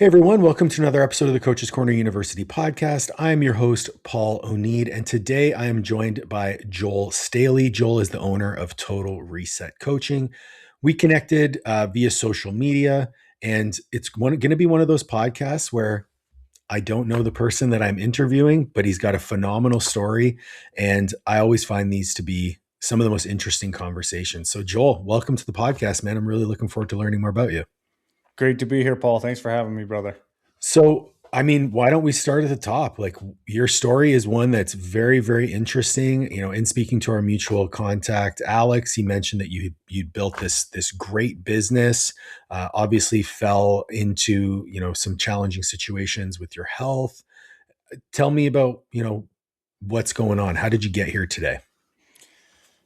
Hey everyone, welcome to another episode of the Coach's Corner University podcast. I'm your host, Paul O'Neid, and today I am joined by Joel Staley. Joel is the owner of Total Reset Coaching. We connected via social media, and it's going to be one of those podcasts where I don't know the person that I'm interviewing, but he's got a phenomenal story, and I always find these to be some of the most interesting conversations. So Joel, welcome to the podcast, man. I'm really looking forward to learning more about you. Great to be here, Paul. Thanks for having me, brother. So, I mean, why don't we start at the top? Like, your story is one that's very, very interesting. You know, in speaking to our mutual contact, Alex, he mentioned that you'd built this great business. Obviously, fell into some challenging situations with your health. Tell me about what's going on. How did you get here today?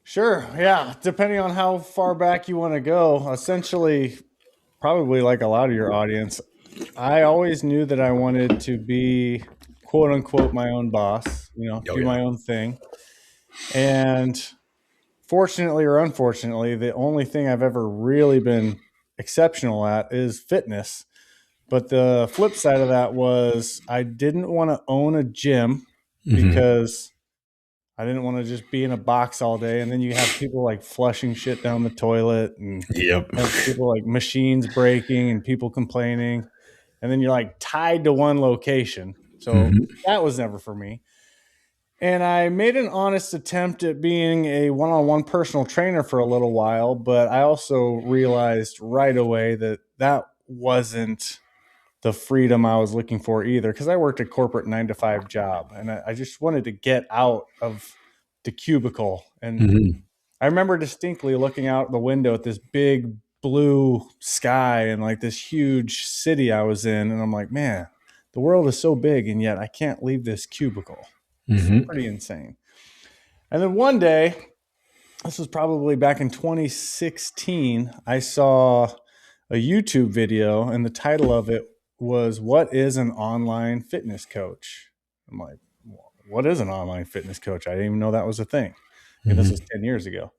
Sure. Yeah. Depending on how far back you want to go, essentially, probably like a lot of your audience, I always knew that I wanted to be quote unquote my own boss, do my own thing. And fortunately or unfortunately, the only thing I've ever really been exceptional at is fitness. But the flip side of that was I didn't want to own a gym because I didn't want to just be in a box all day. And then you have people like flushing shit down the toilet and have people like machines breaking and people complaining. And then you're like tied to one location. So that was never for me. And I made an honest attempt at being a one-on-one personal trainer for a little while, but I also realized right away that that wasn't the freedom I was looking for either, because I worked a corporate 9-to-5 job and I just wanted to get out of the cubicle. And I remember distinctly looking out the window at this big blue sky and like this huge city I was in. And I'm like, man, the world is so big and yet I can't leave this cubicle. It's pretty insane. And then one day, this was probably back in 2016, I saw a YouTube video and the title of it was, "What is an online fitness coach?" I'm like, what is an online fitness coach? I didn't even know that was a thing. And this was 10 years ago.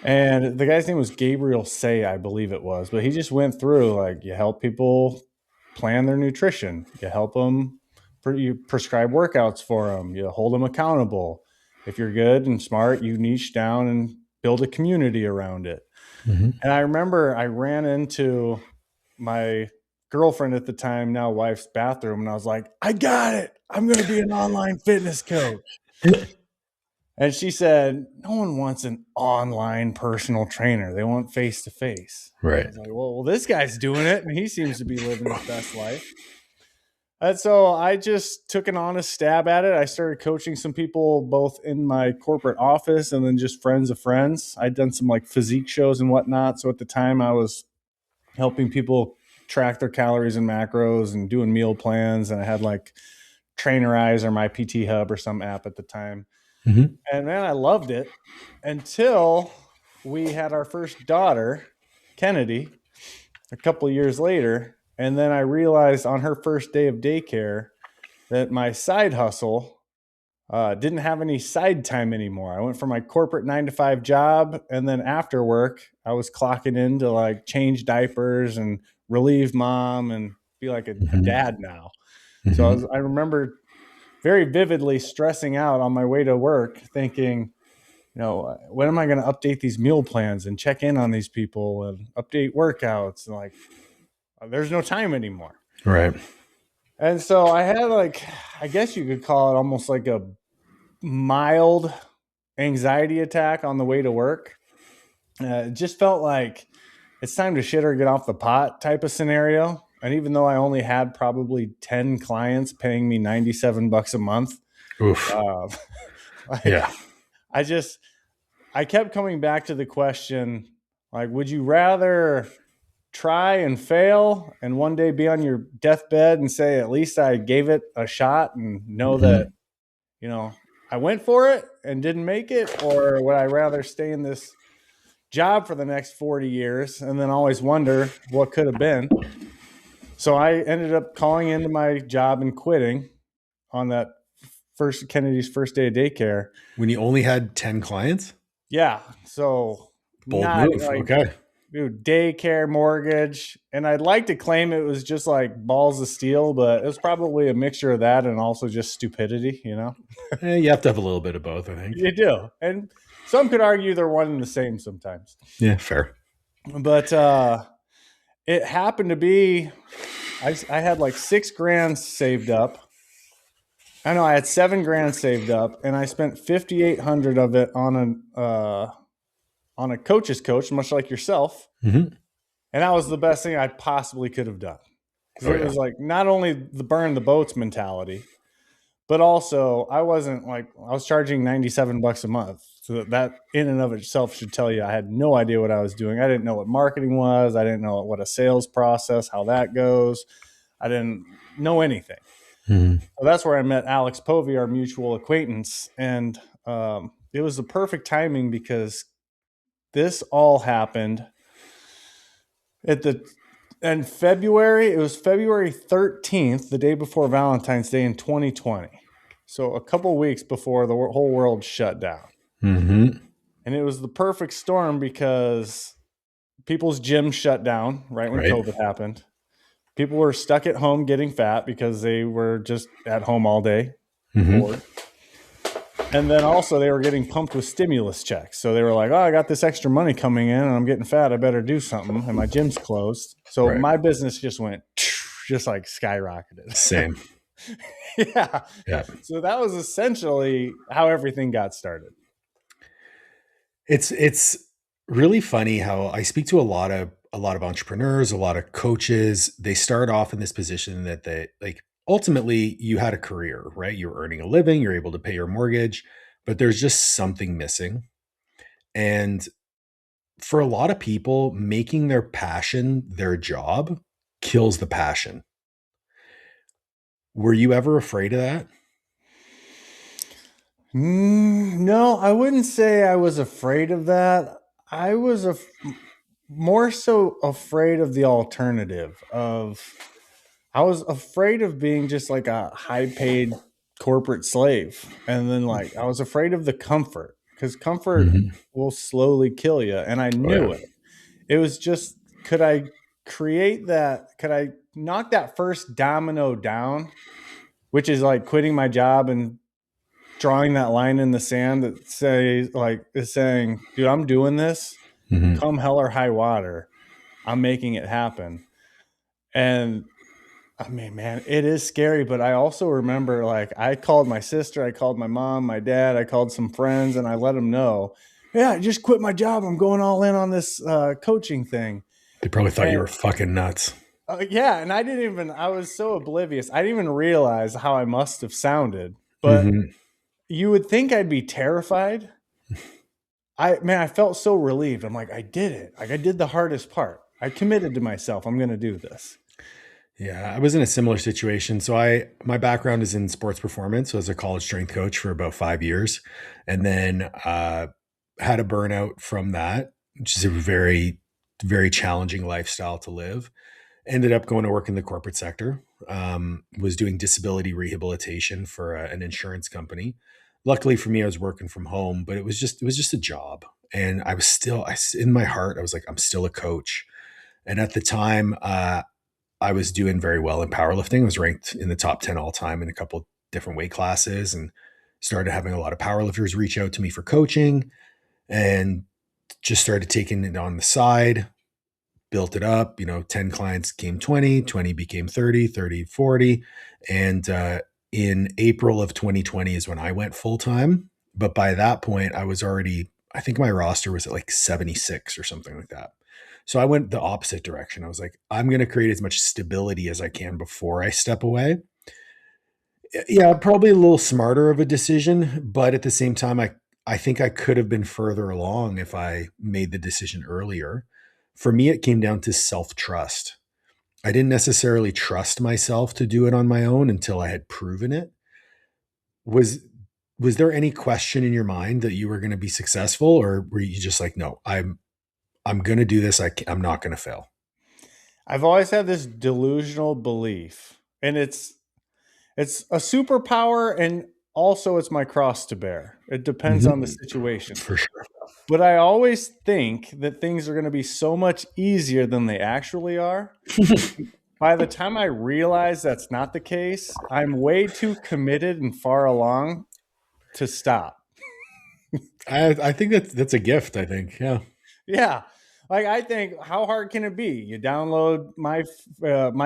And the guy's name was Gabriel Say, I believe it was, but he just went through like, you help people plan their nutrition, you help them, you prescribe workouts for them, you hold them accountable. If you're good and smart, you niche down and build a community around it. And I remember I ran into my girlfriend at the time, now wife's bathroom, and I was like, I got it. I'm going to be an online fitness coach. And she said, no one wants an online personal trainer. They want face-to-face. Right. I was like, well, this guy's doing it, and he seems to be living his best life. And so I just took an honest stab at it. I started coaching some people both in my corporate office and then just friends of friends. I'd done some like physique shows and whatnot. So at the time I was helping people track their calories and macros and doing meal plans. And I had like Trainerize or my PT Hub or some app at the time. And man, I loved it until we had our first daughter, Kennedy, a couple of years later. And then I realized on her first day of daycare that my side hustle didn't have any side time anymore. I went from my corporate 9-to-5 job, and then after work, I was clocking in to like change diapers and relieve mom and be like a dad now. So I remember very vividly stressing out on my way to work, thinking, when am I going to update these meal plans and check in on these people and update workouts? And like, there's no time anymore. Right. And so I had like, I guess you could call it almost like a mild anxiety attack on the way to work. It just felt like it's time to shit or get off the pot type of scenario. And even though I only had probably 10 clients paying me $97 a month, I kept coming back to the question, like, would you rather try and fail and one day be on your deathbed and say, at least I gave it a shot and know that, I went for it and didn't make it? Or would I rather stay in this job for the next 40 years and then always wonder what could have been? So I ended up calling into my job and quitting on that Kennedy's first day of daycare. When you only had 10 clients? Yeah. So bold move. Okay. dude, daycare, mortgage, and I'd like to claim it was just like balls of steel, but it was probably a mixture of that and also just stupidity, you know? You have to have a little bit of both, I think. You do. And some could argue they're one and the same sometimes. Yeah, fair. But it happened to be, I had like $6,000 saved up. I know I had $7,000 saved up, and I spent 5,800 of it on a coach's coach, much like yourself. Mm-hmm. And that was the best thing I possibly could have done. Because it Yeah. was like not only the burn the boats mentality, but also I was charging $97 a month. So that in and of itself should tell you I had no idea what I was doing. I didn't know what marketing was. I didn't know what a sales process, how that goes. I didn't know anything. Mm-hmm. So that's where I met Alex Povey, our mutual acquaintance. And it was the perfect timing because this all happened in February. It was February 13th, the day before Valentine's Day in 2020. So a couple weeks before the whole world shut down. Mm-hmm. And it was the perfect storm because people's gyms shut down right when COVID happened. People were stuck at home getting fat because they were just at home all day, bored. And then also they were getting pumped with stimulus checks. So they were like, oh, I got this extra money coming in and I'm getting fat. I better do something. And my gym's closed. So my business just went just like skyrocketed. Same. Yeah. So that was essentially how everything got started. It's really funny how I speak to a lot of entrepreneurs, a lot of coaches. They start off in this position that they like ultimately you had a career, right? You're earning a living, you're able to pay your mortgage, but there's just something missing. And for a lot of people, making their passion their job kills the passion. Were you ever afraid of that? No, I wouldn't say I was afraid of that. I was more so afraid of the alternative of I was afraid of being just like a high-paid corporate slave. And then like I was afraid of the comfort because comfort will slowly kill you. And I knew it. It was just, could I create that? Could I knock that first domino down, which is like quitting my job and drawing that line in the sand that is saying, dude, I'm doing this. Come hell or high water, I'm making it happen. And I mean, man, it is scary, but I also remember like I called my sister, I called my mom, my dad, I called some friends, and I let them know, yeah, I just quit my job. I'm going all in on this coaching thing. They probably thought you were fucking nuts. Yeah, and I was so oblivious. I didn't even realize how I must have sounded. But you would think I'd be terrified. I felt so relieved. I'm like, I did it. Like I did the hardest part. I committed to myself. I'm going to do this. Yeah, I was in a similar situation. So my background is in sports performance. So I was a college strength coach for about 5 years, and then had a burnout from that, which is a very, very challenging lifestyle to live. Ended up going to work in the corporate sector. Was doing disability rehabilitation for an insurance company. Luckily for me, I was working from home, but it was just a job, and I was still, in my heart, I was like, I'm still a coach. And at the time, I was doing very well in powerlifting. I was ranked in the top 10 all time in a couple different weight classes, and started having a lot of powerlifters reach out to me for coaching, and just started taking it on the side, built it up. 10 clients became 20, 20 became 30, 30, 40. And in April of 2020 is when I went full time. But by that point, I was already, I think my roster was at like 76 or something like that. So I went the opposite direction. I was like, I'm going to create as much stability as I can before I step away. Yeah, probably a little smarter of a decision, but at the same time, I think I could have been further along if I made the decision earlier. For me, it came down to self-trust. I didn't necessarily trust myself to do it on my own until I had proven it. Was there any question in your mind that you were going to be successful, or were you just like, no, I'm going to do this. I'm not going to fail. I've always had this delusional belief, and it's a superpower, and also it's my cross to bear. It depends on the situation. For sure. But I always think that things are going to be so much easier than they actually are. By the time I realize that's not the case, I'm way too committed and far along to stop. I think that's a gift. I think, yeah. Yeah. Like I think, how hard can it be? You download my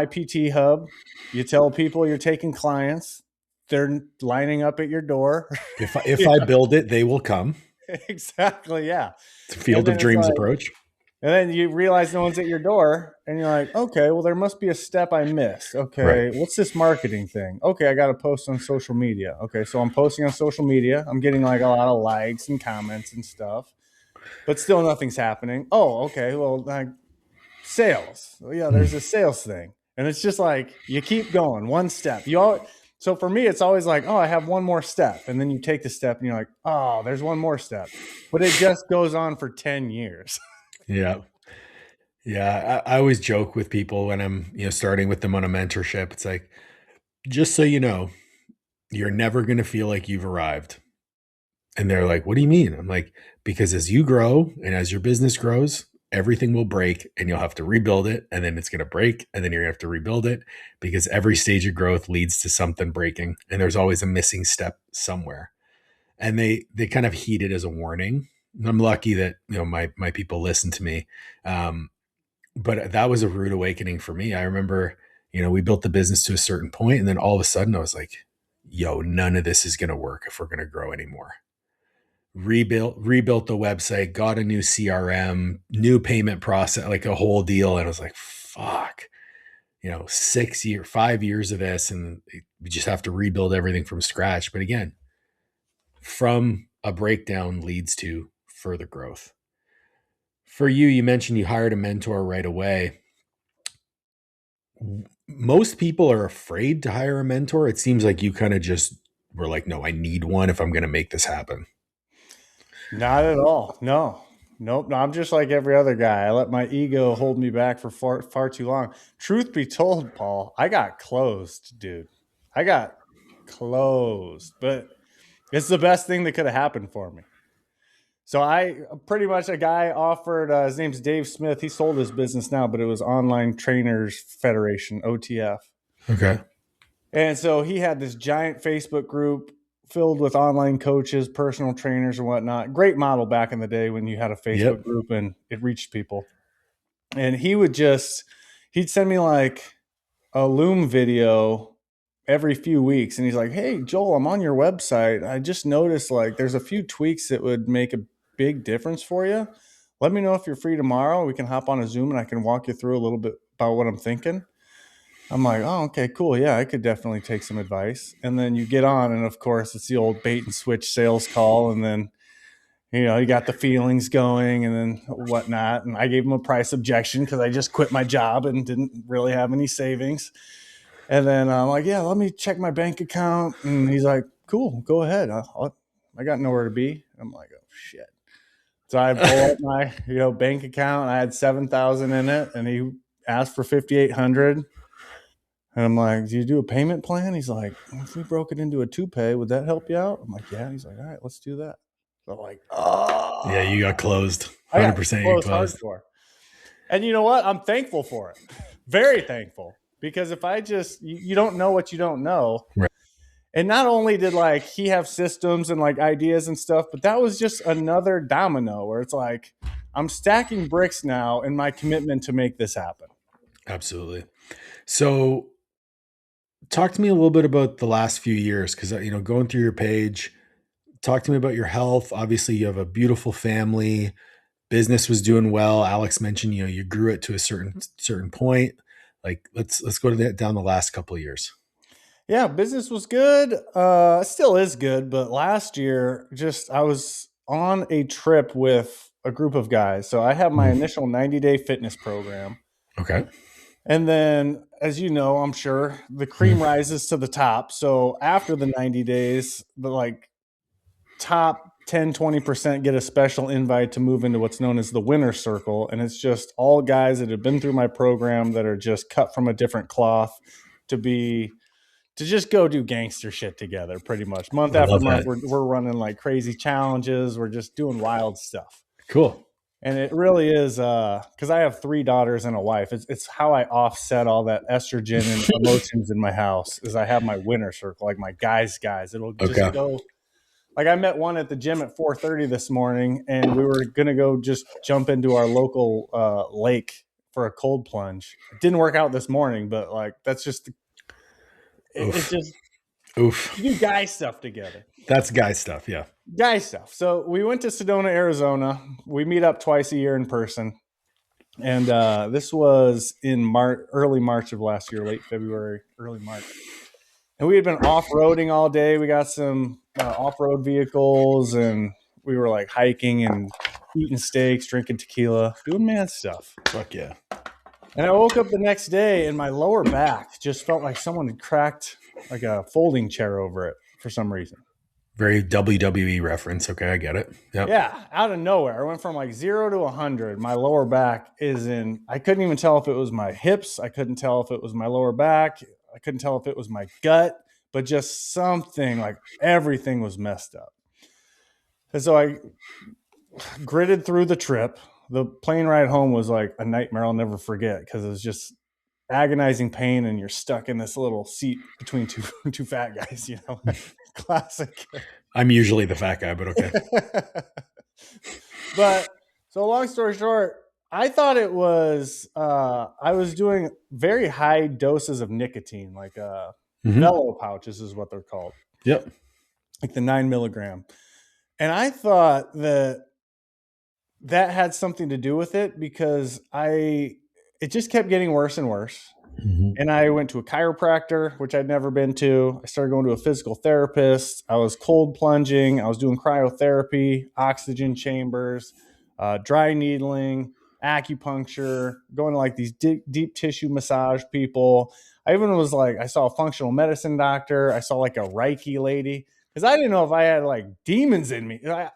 PT Hub, you tell people you're taking clients, they're lining up at your door. If I build it, they will come. Exactly, yeah. It's a And field of then it's dreams like, approach. and then you realize no one's at your door, and you're like, okay, well, there must be a step I missed. Right. Okay, what's this marketing thing? Okay, I got to post on social media. Okay, so I'm posting on social media. I'm getting like a lot of likes and comments and stuff, but still nothing's happening. Oh, okay, well, like sales. Well, yeah, there's a sales thing, and it's just like you keep going one step. So for me, it's always like, oh, I have one more step, and then you take the step, and you're like, oh, there's one more step, but it just goes on for 10 years. Yeah. Yeah. I always joke with people when I'm, starting with them on a mentorship. It's like, just so you know, you're never going to feel like you've arrived. And they're like, what do you mean? I'm like, because as you grow and as your business grows, everything will break and you'll have to rebuild it. And then it's going to break. And then you're going to have to rebuild it because every stage of growth leads to something breaking. And there's always a missing step somewhere. And they kind of heed it as a warning. I'm lucky that, my people listen to me. But that was a rude awakening for me. I remember, we built the business to a certain point, and then all of a sudden I was like, yo, none of this is going to work if we're going to grow anymore. Rebuilt the website, got a new CRM, new payment process, like a whole deal. And I was like, fuck, 5 years of this, and we just have to rebuild everything from scratch. But again, from a breakdown leads to further growth. For you, you mentioned you hired a mentor right away. Most people are afraid to hire a mentor. It seems like you kind of just were like, no, I need one if I'm going to make this happen. Not at all. No. Nope. No, I'm just like every other guy. I let my ego hold me back for far too long. Truth be told, Paul, I got closed, dude. I got closed, but it's the best thing that could have happened for me. So I pretty much a guy offered, his name's Dave Smith. He sold his business now, but it was Online Trainers Federation, OTF. Okay. And so he had this giant Facebook group filled with online coaches, personal trainers, and whatnot. Great model back in the day when you had a Facebook group and it reached people. And he'd send me like a Loom video every few weeks. And he's like, hey, Joel, I'm on your website. I just noticed like there's a few tweaks that would make a big difference for you. Let me know if you're free tomorrow. We can hop on a Zoom and I can walk you through a little bit about what I'm thinking. I'm like, oh, okay, cool. Yeah, I could definitely take some advice. And then you get on, and of course, it's the old bait and switch sales call. And then, you got the feelings going and then whatnot. And I gave him a price objection because I just quit my job and didn't really have any savings. And then I'm like, yeah, let me check my bank account. And he's like, cool, go ahead. I got nowhere to be. I'm like, oh, shit. So I pull up my, bank account. I had 7,000 in it, and he asked for 5,800. And I'm like, do you do a payment plan? He's like, if we broke it into a 2-pay, would that help you out? I'm like, yeah. He's like, all right, let's do that. So I'm like, oh. Yeah, you got closed. I got 100% closed closed. hardcore. And you know what? I'm thankful for it. Very thankful. Because if I you don't know what you don't know. Right. And not only did like he have systems and like ideas and stuff, but that was just another domino where it's like, I'm stacking bricks now in my commitment to make this happen. Absolutely. So talk to me a little bit about the last few years, because, going through your page, talk to me about your health. Obviously, you have a beautiful family. Business was doing well. Alex mentioned, you grew it to a certain point. Like, let's go to that down the last couple of years. Yeah, business was good. Still is good, but last year, I was on a trip with a group of guys. So I have my initial 90-day fitness program. Okay. And then, as you know, I'm sure the cream rises to the top. So after the 90 days, the like top 10, 20% get a special invite to move into what's known as the winner circle. And it's just all guys that have been through my program that are just cut from a different cloth to just go do gangster shit together pretty much. Month after month, we're running like crazy challenges. We're just doing wild stuff. Cool. And it really is, because I have 3 daughters and a wife. It's how I offset all that estrogen and emotions in my house. Is I have my winner circle, like my guys. It'll just Okay. go. Like I met one at the gym at 4:30 this morning, and we were gonna go just jump into our local lake for a cold plunge. It didn't work out this morning, but like that's just it's Oof. just Oof. do guy stuff together. That's guy stuff. Yeah. Guy stuff. So we went to Sedona, Arizona. We meet up twice a year in person. And this was in early March of last year, late February, early March. And we had been off-roading all day. We got some off-road vehicles, and we were like hiking and eating steaks, drinking tequila, doing man stuff. Fuck yeah. And I woke up the next day, and my lower back just felt like someone had cracked like a folding chair over it for some reason. Very WWE reference. Okay, I get it. Yep. Yeah, out of nowhere. I went from like 0 to 100. My lower back is in, I couldn't even tell if it was my hips. I couldn't tell if it was my lower back. I couldn't tell if it was my gut, but just something like everything was messed up. And so I gritted through the trip. The plane ride home was like a nightmare I'll never forget because it was just agonizing pain and you're stuck in this little seat between two fat guys, you know. Classic. I'm usually the fat guy, but okay. But so long story short, I thought it was I was doing very high doses of nicotine, like Velo pouches is what they're called. Yep. Like the 9 milligram. And I thought that had something to do with it because it just kept getting worse and worse. And I went to a chiropractor, which I'd never been to. I started going to a physical therapist. I was cold plunging. I was doing cryotherapy, oxygen chambers, dry needling, acupuncture, going to like these deep tissue massage people. I even was like, I saw a functional medicine doctor. I saw like a Reiki lady because I didn't know if I had like demons in me. I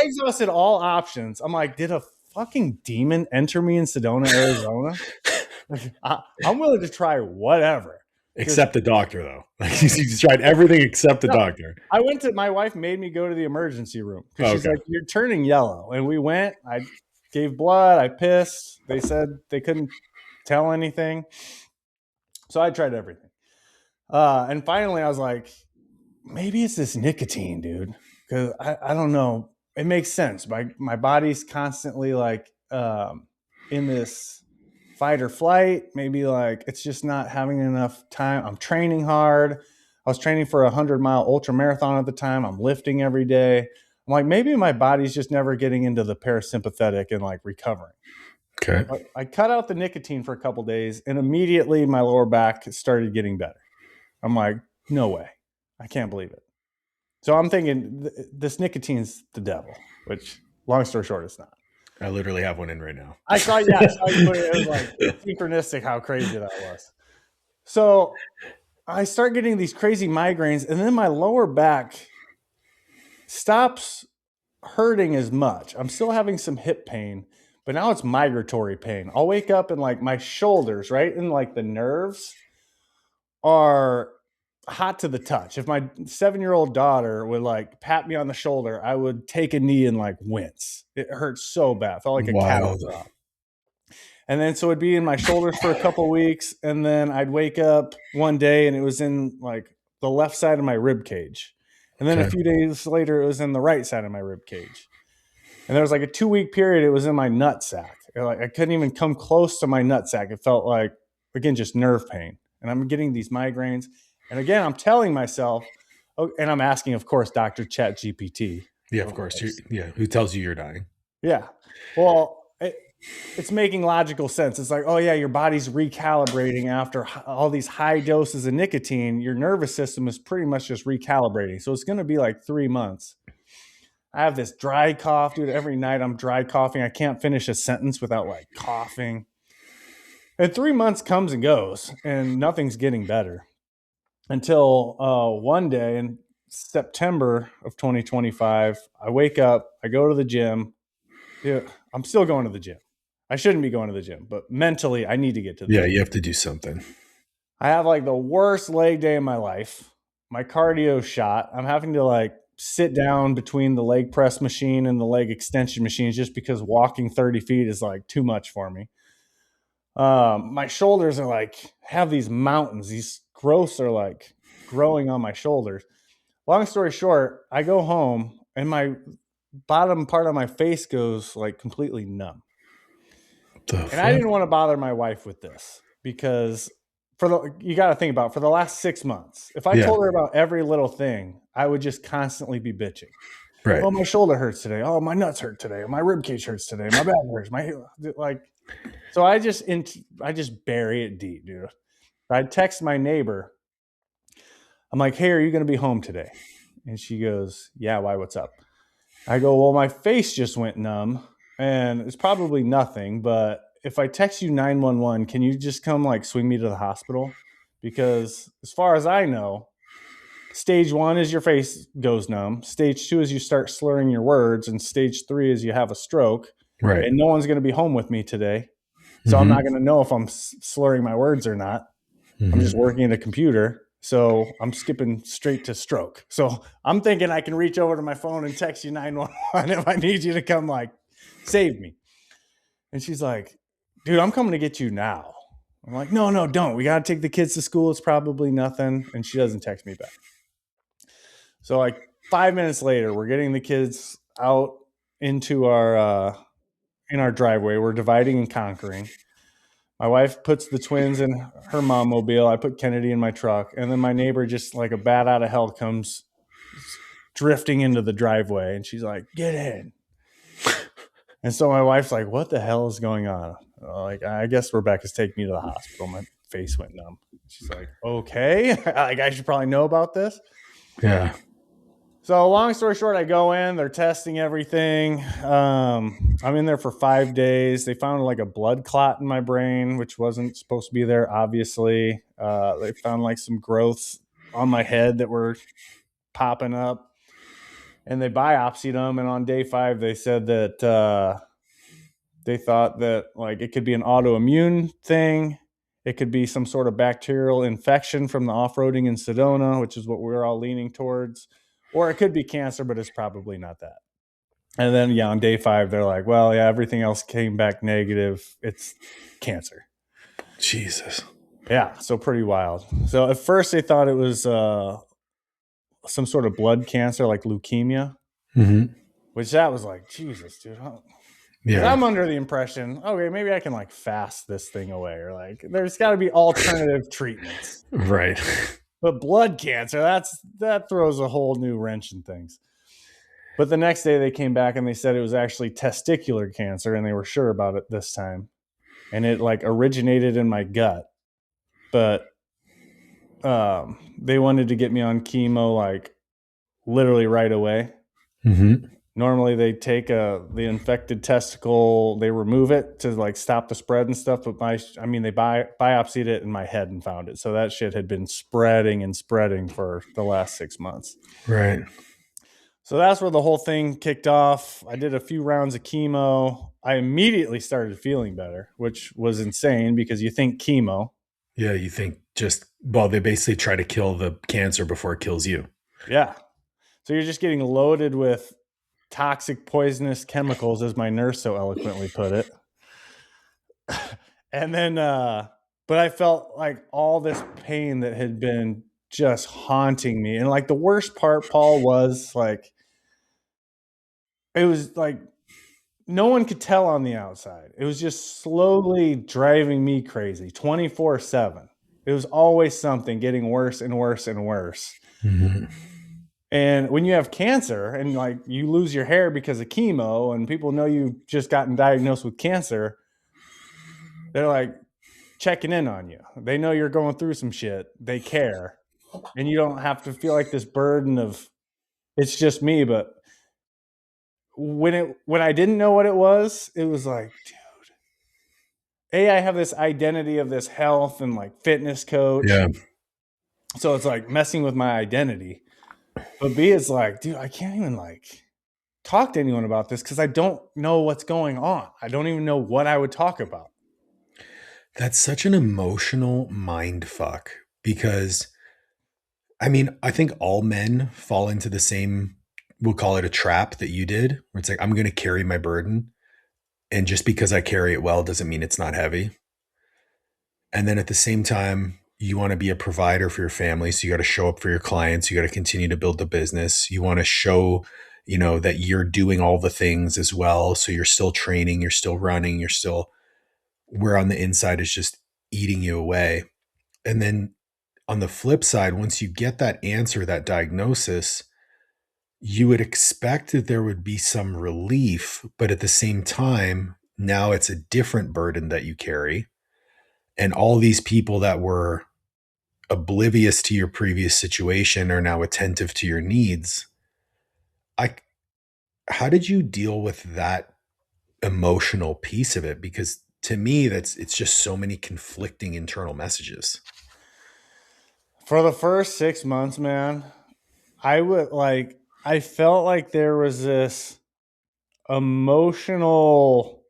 exhausted all options. I'm like, did a fucking demon enter me in Sedona, Arizona? I'm willing to try whatever. Except the doctor, though. Like you tried everything except the doctor. I went to, my wife made me go to the emergency room because she's like, you're turning yellow. And we went, I gave blood, I pissed. They said they couldn't tell anything. So I tried everything. And finally I was like, maybe it's this nicotine, dude. Because I don't know. It makes sense. My body's constantly like in this fight or flight, maybe like it's just not having enough time. I'm training hard. I was training for a 100-mile ultra marathon at the time. I'm lifting every day. I'm like, maybe my body's just never getting into the parasympathetic and like recovering. Okay. I cut out the nicotine for a couple days and immediately my lower back started getting better. I'm like, no way. I can't believe it. So I'm thinking this nicotine's the devil, which long story short, it's not. I literally have one in right now. I saw you put it. It was like synchronistic how crazy that was. So I start getting these crazy migraines, and then my lower back stops hurting as much. I'm still having some hip pain, but now it's migratory pain. I'll wake up and like my shoulders, right? And like the nerves are hot to the touch. If my 7-year-old daughter would like pat me on the shoulder, I would take a knee and like wince. It hurts so bad. It felt like a cattle drop. And then so it'd be in my shoulders for a couple weeks, and then I'd wake up one day and it was in like the left side of my rib cage. And then a few days later it was in the right side of my rib cage. And there was like a 2-week period it was in my nutsack. Like I couldn't even come close to my nutsack. It felt like, again, just nerve pain. And I'm getting these migraines. And again, I'm telling myself, and I'm asking, of course, Dr. Chat GPT. Yeah, of course. Who tells you you're dying? Yeah. Well, it's making logical sense. It's like, oh, yeah, your body's recalibrating after all these high doses of nicotine. Your nervous system is pretty much just recalibrating. So it's going to be like 3 months. I have this dry cough, dude. Every night I'm dry coughing. I can't finish a sentence without like coughing. And 3 months comes and goes, and nothing's getting better. Until one day in September of 2025, I wake up, I go to the gym. Yeah, I'm still going to the gym. I shouldn't be going to the gym, but mentally I need to get to the gym. Yeah, you have to do something. I have like the worst leg day of my life. My cardio shot. I'm having to like sit down between the leg press machine and the leg extension machines just because walking 30 feet is like too much for me. My shoulders are like, have these mountains, these growths are like growing on my shoulders. Long story short, I go home and my bottom part of my face goes like completely numb. And I didn't want to bother my wife with this because you got to think about, for the last 6 months, if I told her about every little thing, I would just constantly be bitching. Right. Oh, my shoulder hurts today. Oh, my nuts hurt today. My rib cage hurts today. My back hurts. So I just bury it deep, dude. I text my neighbor. I'm like, hey, are you going to be home today? And she goes, yeah, why? What's up? I go, well, my face just went numb and it's probably nothing, but if I text you 911, can you just come like swing me to the hospital? Because as far as I know, stage 1 is your face goes numb. Stage 2 is you start slurring your words. And stage 3 is you have a stroke. Right. And no one's going to be home with me today. So I'm not going to know if I'm slurring my words or not. I'm just working at a computer. So I'm skipping straight to stroke. So I'm thinking I can reach over to my phone and text you 911 if I need you to come like save me. And she's like, dude, I'm coming to get you now. I'm like, no, don't. We got to take the kids to school. It's probably nothing. And she doesn't text me back. So like 5 minutes later, we're getting the kids out into in our driveway. We're dividing and conquering. My wife puts the twins in her mom mobile. I put Kennedy in my truck. And then my neighbor, just like a bat out of hell, comes drifting into the driveway. And she's like, get in. And so my wife's like, what the hell is going on? Like, I guess Rebecca's taking me to the hospital. My face went numb. She's like, okay. Like, I should probably know about this. Yeah. So long story short, I go in, they're testing everything. I'm in there for 5 days. They found like a blood clot in my brain, which wasn't supposed to be there, obviously. They found like some growths on my head that were popping up, and they biopsied them. And on day 5, they said that they thought that like it could be an autoimmune thing. It could be some sort of bacterial infection from the off-roading in Sedona, which is what we're all leaning towards. Or it could be cancer, but it's probably not that. And then, on day 5, they're like, well, yeah, everything else came back negative. It's cancer. Jesus. Yeah, so pretty wild. So at first they thought it was some sort of blood cancer, like leukemia, which that was like, Jesus, dude. Yeah. I'm under the impression, okay, maybe I can like fast this thing away, or like there's got to be alternative treatments. Right. But blood cancer, that throws a whole new wrench in things. But the next day they came back and they said it was actually testicular cancer, and they were sure about it this time. And it like originated in my gut. But they wanted to get me on chemo like literally right away. Normally they take the infected testicle, they remove it to like stop the spread and stuff. But they biopsied it in my head and found it. So that shit had been spreading and spreading for the last 6 months. Right. So that's where the whole thing kicked off. I did a few rounds of chemo. I immediately started feeling better, which was insane because you think chemo. Yeah, you think they basically try to kill the cancer before it kills you. Yeah. So you're just getting loaded with toxic, poisonous chemicals, as my nurse so eloquently put it. And then, but I felt like all this pain that had been just haunting me. And like the worst part, Paul, was like, it was like no one could tell on the outside. It was just slowly driving me crazy 24/7. It was always something getting worse and worse and worse. And when you have cancer and like you lose your hair because of chemo and people know you've just gotten diagnosed with cancer, they're like checking in on you. They know you're going through some shit. They care. And you don't have to feel like this burden of it's just me. But when I didn't know what it was like, dude, I have this identity of this health and like fitness coach. Yeah. So it's like messing with my identity. But B, it's like, dude, I can't even like talk to anyone about this because I don't know what's going on. I don't even know what I would talk about. That's such an emotional mind fuck because, I mean, I think all men fall into the same we'll call it a trap that you did, where it's like, I'm going to carry my burden. And just because I carry it well doesn't mean it's not heavy. And then at the same time, you want to be a provider for your family. So you got to show up for your clients. You got to continue to build the business. You want to show, that you're doing all the things as well. So you're still training, you're still running, you're still where on the inside is just eating you away. And then on the flip side, once you get that answer, that diagnosis, you would expect that there would be some relief, but at the same time, now it's a different burden that you carry. And all these people that were oblivious to your previous situation are now attentive to your needs. How did you deal with that emotional piece of it? Because to me, it's just so many conflicting internal messages. For the first 6 months, man, I felt like there was this emotional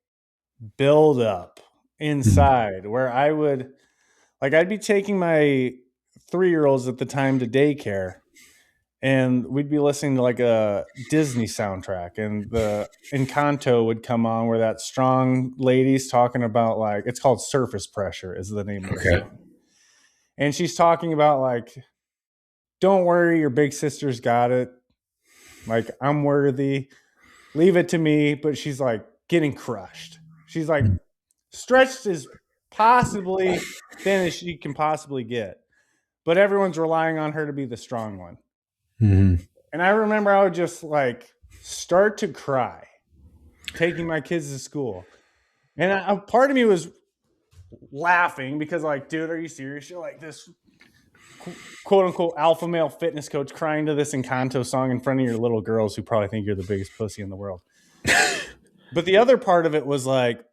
buildup inside where I'd be taking my 3-year-olds at the time to daycare, and we'd be listening to like a Disney soundtrack, and the Encanto would come on where that strong lady's talking about, like, it's called Surface Pressure is the name of the song. And she's talking about, like, don't worry, your big sister's got it. Like, I'm worthy. Leave it to me. But she's like getting crushed. She's like stretched as possibly thin as she can possibly get. But everyone's relying on her to be the strong one. Mm-hmm. And I remember I would just like start to cry taking my kids to school. And a part of me was laughing because, like, dude, are you serious? You're like this quote unquote alpha male fitness coach crying to this Encanto song in front of your little girls who probably think you're the biggest pussy in the world. But the other part of it was like,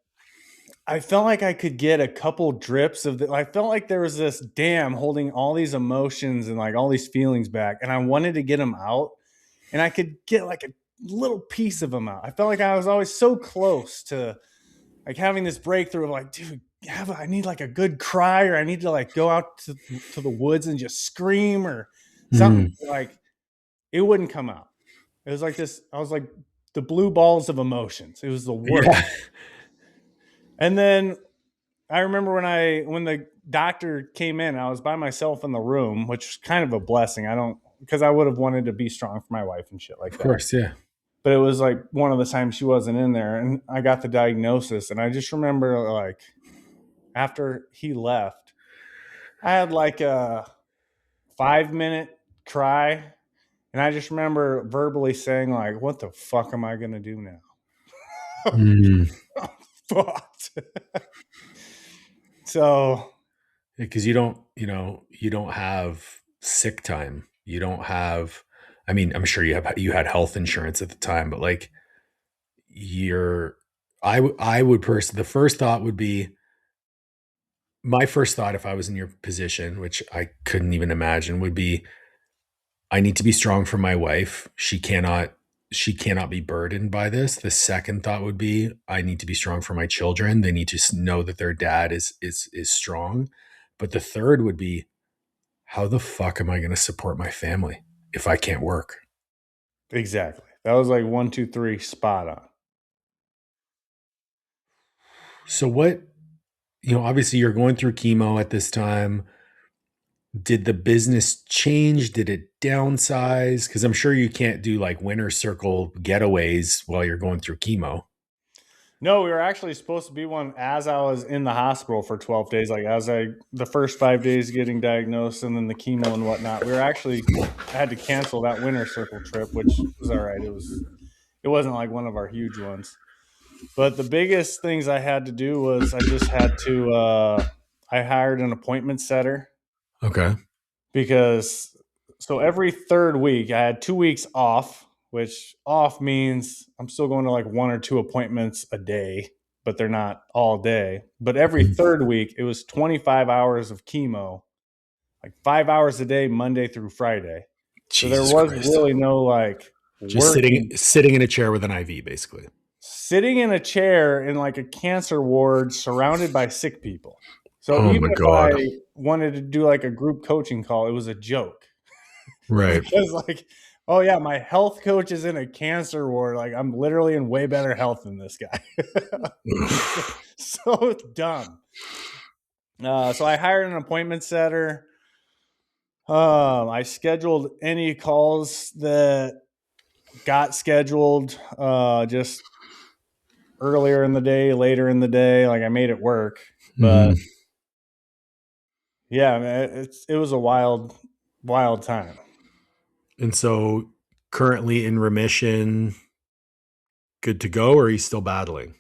I felt like I could get a couple drips of I felt like there was this dam holding all these emotions and like all these feelings back. And I wanted to get them out, and I could get like a little piece of them out. I felt like I was always so close to like having this breakthrough of like, dude, I need like a good cry, or I need to like go out to the woods and just scream or something. Like, it wouldn't come out. It was like this. I was like the blue balls of emotions. It was the worst. Yeah. And then I remember when the doctor came in, I was by myself in the room, which was kind of a blessing. Because I would have wanted to be strong for my wife and shit like that. Of course, yeah. But it was like one of the times she wasn't in there, and I got the diagnosis. And I just remember, like, after he left, I had like a 5-minute cry. And I just remember verbally saying, like, what the fuck am I going to do now? I'm fucked. So, because you don't have sick time. You don't have, I mean, I'm sure you had health insurance at the time, but like I would personally, the first thought would be, my first thought if I was in your position, which I couldn't even imagine, would be, I need to be strong for my wife. She cannot be burdened by this. The second thought would be, I need to be strong for my children. They need to know that their dad is strong. But the third would be, how the fuck am I going to support my family if I can't work? Exactly. That was like 1, 2, 3 spot on. So what, obviously you're going through chemo at this time. Did the business change? Did it downsize? Because I'm sure you can't do like winter circle getaways while you're going through chemo. No, we were actually supposed to be one as I was in the hospital for 12 days. Like, the first 5 days getting diagnosed and then the chemo and whatnot. I had to cancel that winter circle trip, which was all right. It wasn't like one of our huge ones. But the biggest things I had to do was I hired an appointment setter. Okay. Because every third week I had 2 weeks off, which off means I'm still going to like 1 or 2 appointments a day, but they're not all day. But every third week it was 25 hours of chemo, like 5 hours a day, Monday through Friday. Jesus so there was Christ. Really no like just sitting in a chair with an IV, basically. Sitting in a chair in like a cancer ward surrounded by sick people. So even if I wanted to do like a group coaching call, it was a joke. Right. Because like Oh yeah, my health coach is in a cancer ward. Like I'm literally in way better health than this guy. So dumb. So I hired an appointment setter. I scheduled any calls that got scheduled just earlier in the day, later in the day. Like I made it work, but Mhm. yeah, man, it was a wild time. And so currently in remission, good to go, or are you still battling?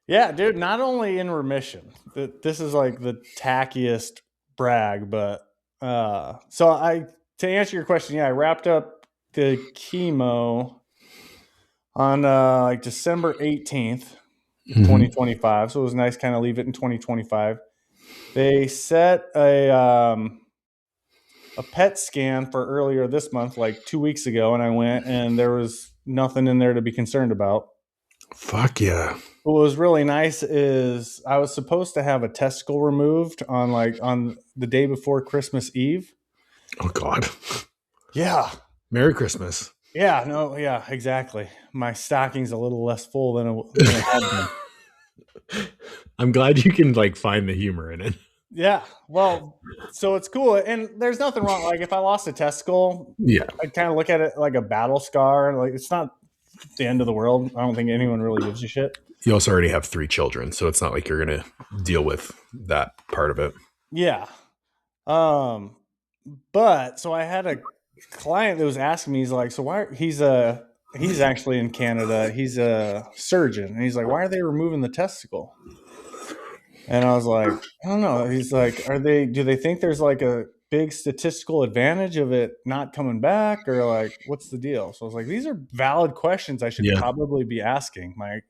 Yeah, dude, not only in remission. This is like the tackiest brag, but so I to answer your question, yeah, I wrapped up the chemo on like December 18th, Mhm. 2025. So it was nice kind of leave it in 2025. They set a PET scan for earlier this month, like 2 weeks ago, and I went and there was nothing in there to be concerned about. Fuck yeah. What was really nice is I was supposed to have a testicle removed on the day before Christmas Eve. Oh God. Yeah. Merry Christmas. Yeah, no, yeah, exactly. My stocking's a little less full than it had been. I'm glad you can like find the humor in it. Yeah. Well, so it's cool. And there's nothing wrong. Like if I lost a testicle, Yeah. I kind of look at it like a battle scar. Like it's not the end of the world. I don't think anyone really gives a shit. You also already have 3 children, so it's not like you're gonna deal with that part of it. Yeah. Um, but so I had a client that was asking me, he's like, so why he's actually in Canada. He's a surgeon. And he's like, why are they removing the testicle? And I was like, I don't know. He's like, do they think there's like a big statistical advantage of it not coming back or like, what's the deal? So I was like, these are valid questions I should Yeah. probably be asking my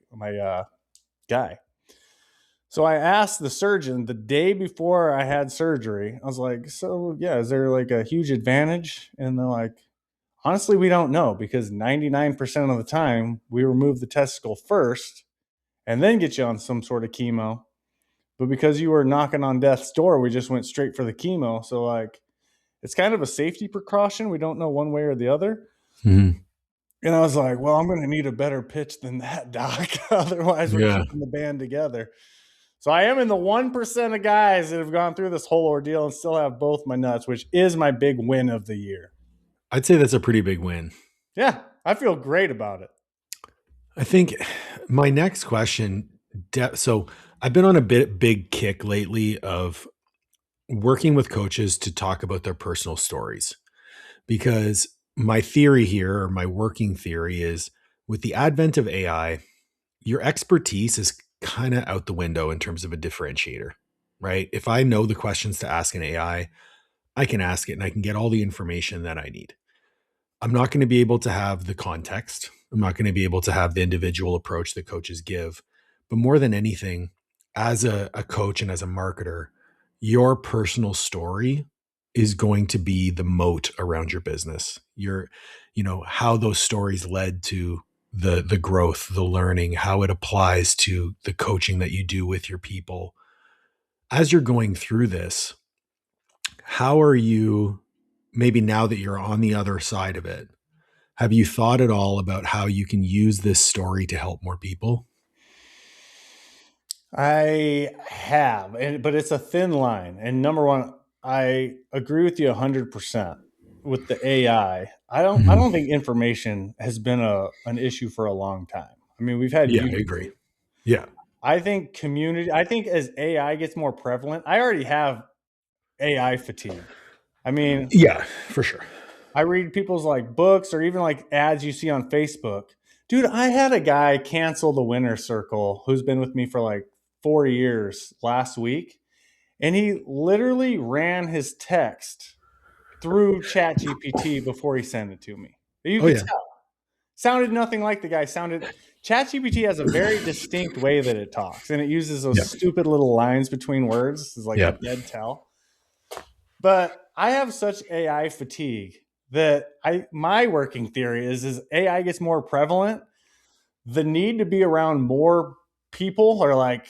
guy. So I asked the surgeon the day before I had surgery. I was like, so yeah, is there like a huge advantage? And they're like, honestly, we don't know because 99% of the time we remove the testicle first and then get you on some sort of chemo. But because you were knocking on death's door, we just went straight for the chemo. So like it's kind of a safety precaution. We don't know one way or the other. Mhm. And I was like, well, I'm going to need a better pitch than that, doc. Otherwise, we're Yeah. keeping the band together. So I am in the 1% of guys that have gone through this whole ordeal and still have both my nuts, which is my big win of the year. I'd say that's a pretty big win. Yeah, I feel great about it. I think my next question. So I've been on a big kick lately of working with coaches to talk about their personal stories because my theory here, or my working theory, is with the advent of AI, your expertise is kind of out the window in terms of a differentiator, right? If I know the questions to ask an AI, I can ask it and I can get all the information that I need. I'm not going to be able to have the context. I'm not going to be able to have the individual approach that coaches give. But more than anything, as a coach and as a marketer, your personal story is going to be the moat around your business. How those stories led to the growth, the learning, how it applies to the coaching that you do with your people. As you're going through this, how are you, maybe now that you're on the other side of it, have you thought at all about how you can use this story to help more people? I have, but it's a thin line. And number one, I agree with you 100% with the AI. I don't Mhm. think information has been an issue for a long time. I mean, we've had Yeah, I agree. YouTube. Yeah. I think community. I think as AI gets more prevalent, I already have AI fatigue. I mean, Yeah, for sure. I read people's like books or even like ads you see on Facebook. Dude, I had a guy cancel the winner circle who's been with me for like 4 years last week. And he literally ran his text through ChatGPT before he sent it to me. You Oh could yeah. tell. Sounded nothing like the guy sounded. ChatGPT has a very distinct way that it talks, and it uses those Yeah. stupid little lines between words. This is like a Yeah. dead tell. But I have such AI fatigue that my working theory is as AI gets more prevalent, the need to be around more people or like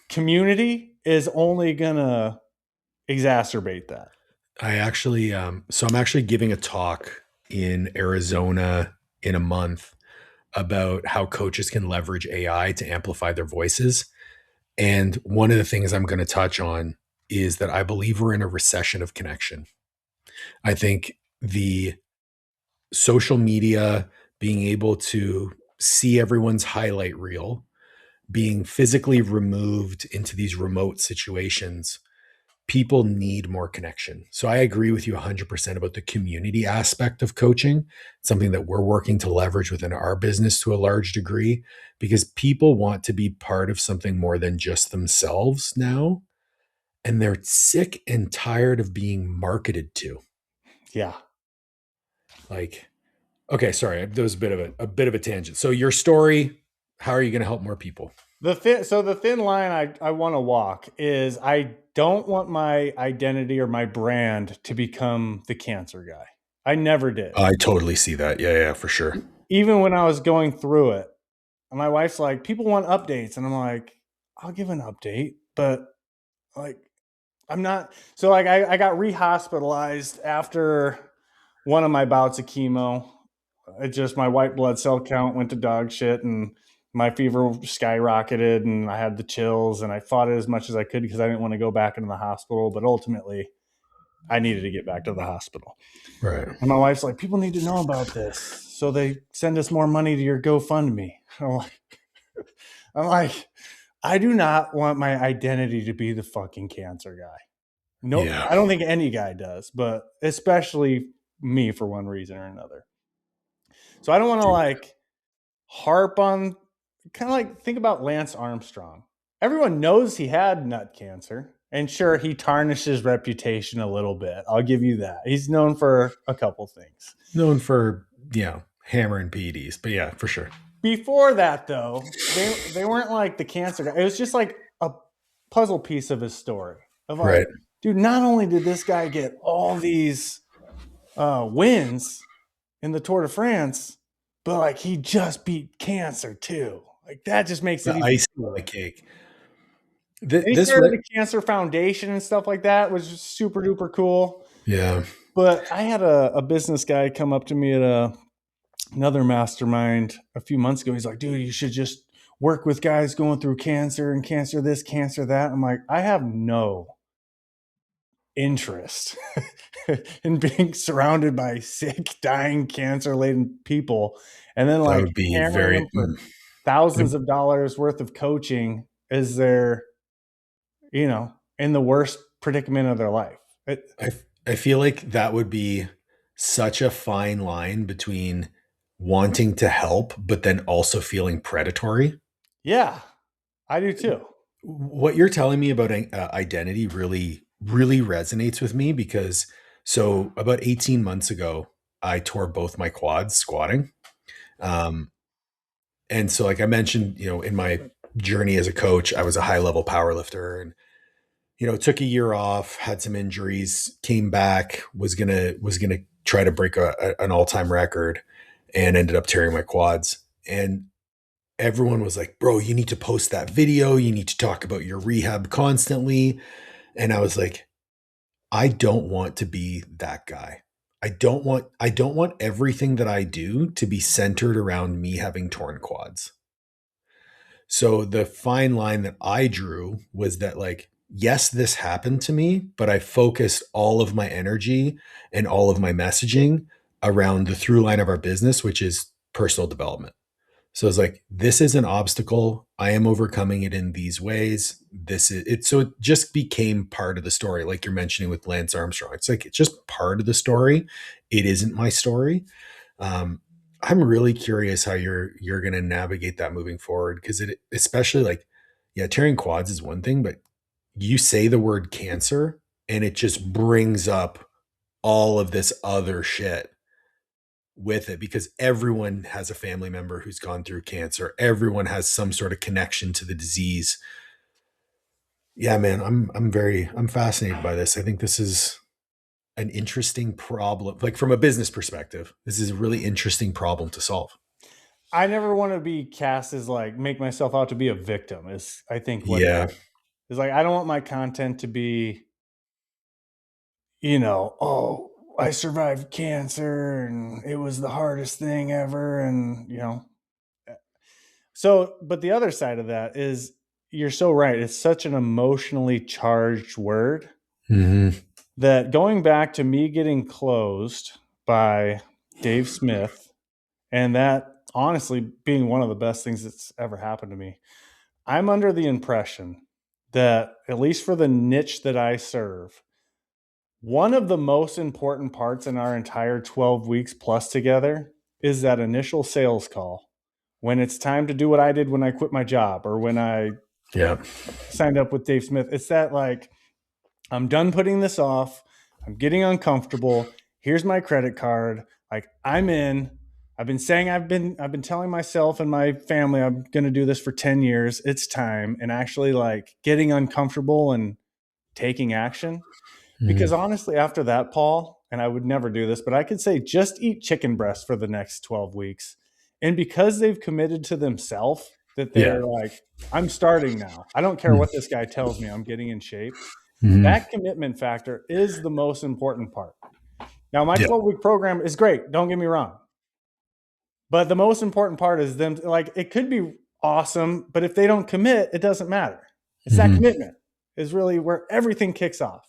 community is only gonna exacerbate that. I actually so I'm actually giving a talk in Arizona in a month about how coaches can leverage AI to amplify their voices. And one of the things I'm going to touch on is that I believe we're in a recession of connection. I think the social media, being able to see everyone's highlight reel, being physically removed into these remote situations, people need more connection. So I agree with you 100% about the community aspect of coaching, something that we're working to leverage within our business to a large degree, because people want to be part of something more than just themselves now. And they're sick and tired of being marketed to. Yeah. Like, okay, sorry, that was a bit of a tangent. So your story, how are you going to help more people? The thin line I want to walk is I don't want my identity or my brand to become the cancer guy. I never did. I totally see that. Yeah, yeah, for sure. Even when I was going through it, and my wife's like, people want updates. And I'm like, I'll give an update, but like, I'm not. So, like, I got rehospitalized after one of my bouts of chemo. It just, my white blood cell count went to dog shit and my fever skyrocketed and I had the chills and I fought it as much as I could because I didn't want to go back into the hospital. But ultimately, I needed to get back to the hospital. Right. And my wife's like, people need to know about this. So they send us more money to your GoFundMe. I'm like, I do not want my identity to be the fucking cancer guy. No, Yeah. I don't think any guy does, but especially me for one reason or another. So I don't want to like harp on, kind of like, think about Lance Armstrong. Everyone knows he had nut cancer. And sure, he tarnished his reputation a little bit. I'll give you that. He's known for a couple things. Known for, hammering PEDs, but yeah, for sure. Before that, though, they weren't like the cancer guy. It was just like a puzzle piece of his story of like, Right. dude, not only did this guy get all these wins in the Tour de France, but like he just beat cancer too. Like that just makes it The even icing on the cooler. cake. And he This, started a cancer foundation and stuff like that, which is super duper cool. yeah. But I had a business guy come up to me at another mastermind a few months ago. He's like, dude, you should just work with guys going through cancer and cancer this, cancer that. I'm like, I have no interest in being surrounded by sick, dying, cancer laden people and then That like would be hammering very. them for thousands of dollars worth of coaching as they're, in the worst predicament of their life. I I feel like that would be such a fine line between wanting to help, but then also feeling predatory. Yeah, I do too. What you're telling me about identity really, really resonates with me because so about 18 months ago, I tore both my quads squatting. Um, and so, like I mentioned, in my journey as a coach, I was a high level power lifter and took a year off, had some injuries, came back, was gonna try to break an all time record, and ended up tearing my quads. And everyone was like, "Bro, you need to post that video. You need to talk about your rehab constantly." And I was like, "I don't want to be that guy. I don't want everything that I do to be centered around me having torn quads." So the fine line that I drew was that, like, yes, this happened to me, but I focused all of my energy and all of my messaging around the through line of our business, which is personal development. So it's like, this is an obstacle. I am overcoming it in these ways. This is it. So it just became part of the story. Like you're mentioning with Lance Armstrong. It's like, it's just part of the story. It isn't my story. Um, I'm really curious how you're going to navigate that moving forward. Cause it, especially like, yeah, tearing quads is one thing, but you say the word cancer and it just brings up all of this other shit with it because everyone has a family member who's gone through cancer. Everyone has some sort of connection to the disease. Yeah, man, I'm fascinated by this. I think this is an interesting problem. Like from a business perspective, this is a really interesting problem to solve. I never want to be cast as like, make myself out to be a victim is I think what it Yeah. is. Like I don't want my content to be, oh, I survived cancer and it was the hardest thing ever. And, so, but the other side of that is you're so right. It's such an emotionally charged word Mm-hmm. that going back to me getting closed by Dave Smith, and that honestly being one of the best things that's ever happened to me, I'm under the impression that, at least for the niche that I serve, one of the most important parts in our entire 12 weeks plus together is that initial sales call when it's time to do what I did when I quit my job or when I Yeah. signed up with Dave Smith. It's that, like, I'm done putting this off. I'm getting uncomfortable. Here's my credit card. Like, I'm in. I've been telling myself and my family I'm going to do this for 10 years. It's time, and actually like getting uncomfortable and taking action. Because Mm-hmm. honestly, after that, Paul, and I would never do this, but I could say just eat chicken breast for the next 12 weeks. And because they've committed to themselves that Yeah. they're like, I'm starting now. I don't care what this guy tells me, I'm getting in shape. Mm-hmm. That commitment factor is the most important part. Now, my Yeah. 12-week program is great. Don't get me wrong. But the most important part is them, like, it could be awesome, but if they don't commit, it doesn't matter. It's that Mm-hmm. commitment is really where everything kicks off.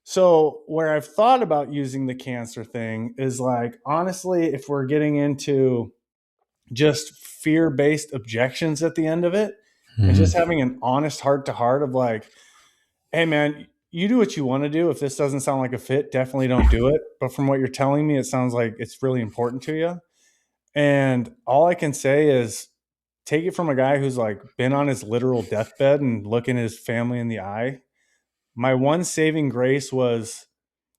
So, where I've thought about using the cancer thing is like, honestly, if we're getting into just fear based objections at the end of it, and just Mm-hmm. having an honest heart to heart of like, hey, man, you do what you want to do. If this doesn't sound like a fit, definitely don't do it. But from what you're telling me, it sounds like it's really important to you. And all I can say is take it from a guy who's like been on his literal deathbed and looking his family in the eye. My one saving grace was,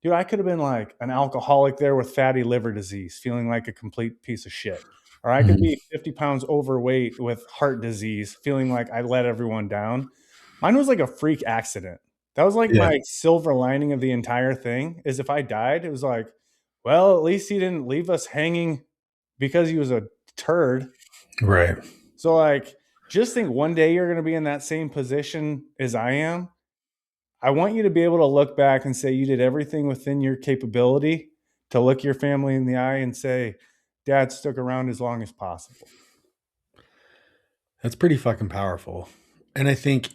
dude, I could have been like an alcoholic there with fatty liver disease, feeling like a complete piece of shit. Or I could Mm-hmm. be 50 pounds overweight with heart disease, feeling like I let everyone down. Mine was like a freak accident. That was like Yeah. my silver lining of the entire thing is if I died, it was like, well, at least he didn't leave us hanging because he was a turd. Right. So like just think one day you're going to be in that same position as I am. I want you to be able to look back and say you did everything within your capability to look your family in the eye and say, Dad stuck around as long as possible. That's pretty fucking powerful. And I think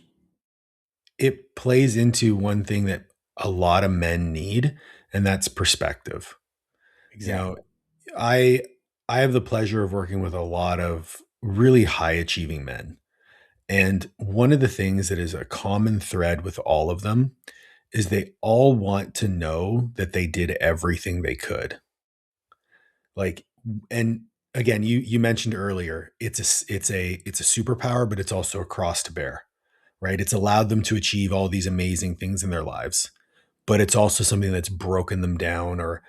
it plays into one thing that a lot of men need, and that's perspective. You know, Exactly. I I have the pleasure of working with a lot of really high achieving men. And one of the things that is a common thread with all of them is they all want to know that they did everything they could. Like, and again, you mentioned earlier, it's a superpower, but it's also a cross to bear, right? It's allowed them to achieve all these amazing things in their lives, but it's also something that's broken them down or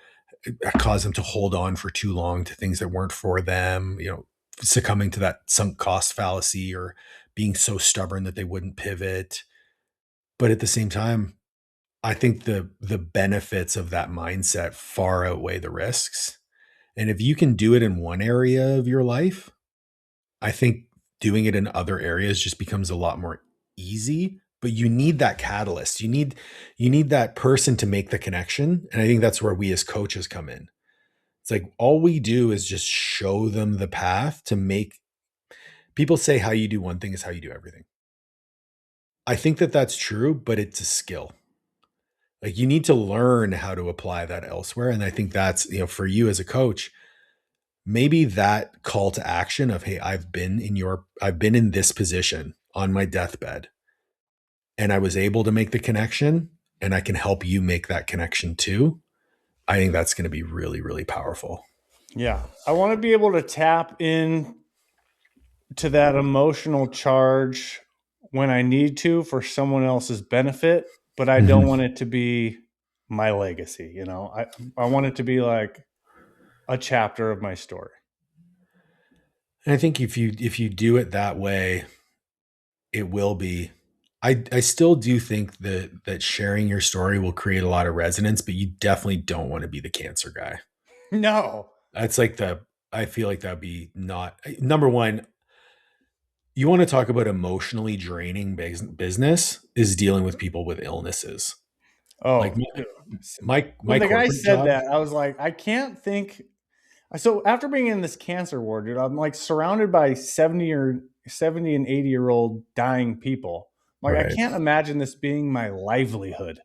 caused them to hold on for too long to things that weren't for them, succumbing to that sunk cost fallacy or being so stubborn that they wouldn't pivot. But at the same time, I think the benefits of that mindset far outweigh the risks. And if you can do it in one area of your life, I think doing it in other areas just becomes a lot more easy, but you need that catalyst. You need that person to make the connection, and I think that's where we as coaches come in. It's like all we do is just show them the path to make people say how you do one thing is how you do everything. I think that that's true, but it's a skill. Like you need to learn how to apply that elsewhere, and I think that's, for you as a coach, maybe that call to action of, hey, I've been in this position on my deathbed and I was able to make the connection and I can help you make that connection too. I think that's going to be really, really powerful. Yeah. I want to be able to tap in to that emotional charge when I need to for someone else's benefit, but I don't Mhm. want it to be my legacy. I want it to be like a chapter of my story. And I think if you do it that way, it will be. I still do think that sharing your story will create a lot of resonance, but you definitely don't want to be the cancer guy. No. That's like I feel like that'd be not number one. You want to talk about emotionally draining business is dealing with people with illnesses. Like Oh, my when the guy corporate said job. that, I was like, I can't think. So after being in this cancer ward, dude, I'm like surrounded by 70 and 80-year-old dying people. Like, I Right. can't imagine this being my livelihood.